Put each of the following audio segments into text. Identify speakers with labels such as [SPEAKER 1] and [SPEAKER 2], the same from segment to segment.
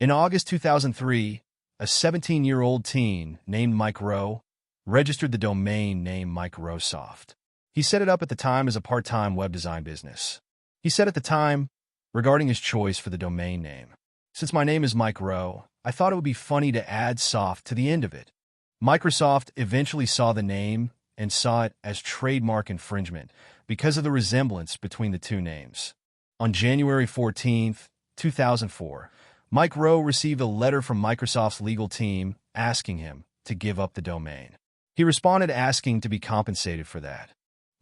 [SPEAKER 1] In August 2003, a 17-year-old teen named Mike Rowe registered the domain name MikeRoweSoft. He set it up at the time as a part-time web design business. He said at the time, regarding his choice for the domain name, "Since my name is Mike Rowe, I thought it would be funny to add soft to the end of it." Microsoft eventually saw the name and saw it as trademark infringement because of the resemblance between the two names. On January 14, 2004, Mike Rowe received a letter from Microsoft's legal team asking him to give up the domain. He responded asking to be compensated for that.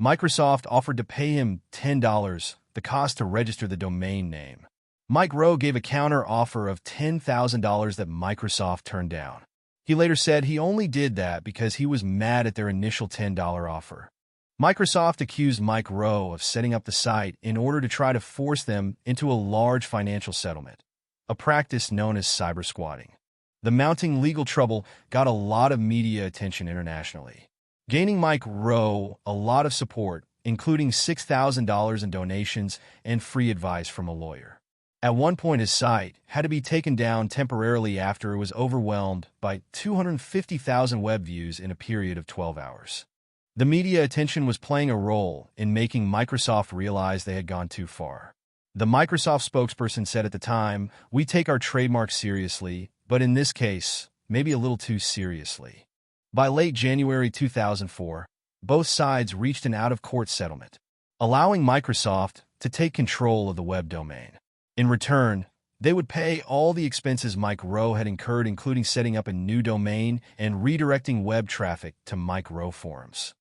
[SPEAKER 1] Microsoft offered to pay him $10, the cost to register the domain name. Mike Rowe gave a counter offer of $10,000 that Microsoft turned down. He later said he only did that because he was mad at their initial $10 offer. Microsoft accused Mike Rowe of setting up the site in order to try to force them into a large financial settlement, a practice known as cyber squatting. The mounting legal trouble got a lot of media attention internationally, gaining Mike Rowe a lot of support, including $6,000 in donations and free advice from a lawyer. At one point, his site had to be taken down temporarily after it was overwhelmed by 250,000 web views in a period of 12 hours. The media attention was playing a role in making Microsoft realize they had gone too far. The Microsoft spokesperson said at the time, "We take our trademark seriously, but in this case, maybe a little too seriously." By late January 2004, both sides reached an out-of-court settlement, allowing Microsoft to take control of the web domain. In return, they would pay all the expenses Mike Rowe had incurred, including setting up a new domain and redirecting web traffic to Mike Rowe forums.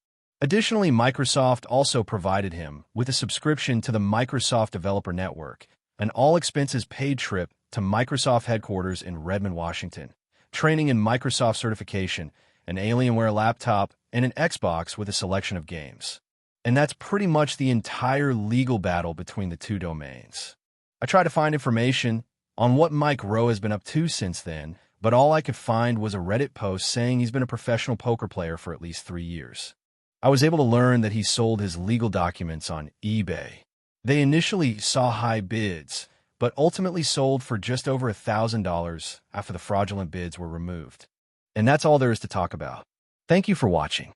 [SPEAKER 1] Additionally, Microsoft also provided him with a subscription to the Microsoft Developer Network, an all-expenses-paid trip to Microsoft headquarters in Redmond, Washington, training in Microsoft certification, an Alienware laptop, and an Xbox with a selection of games. And that's pretty much the entire legal battle between the two domains. I tried to find information on what Mike Rowe has been up to since then, but all I could find was a Reddit post saying he's been a professional poker player for at least 3 years. I was able to learn that he sold his legal documents on eBay. They initially saw high bids, but ultimately sold for just over $1,000 after the fraudulent bids were removed. And that's all there is to talk about. Thank you for watching.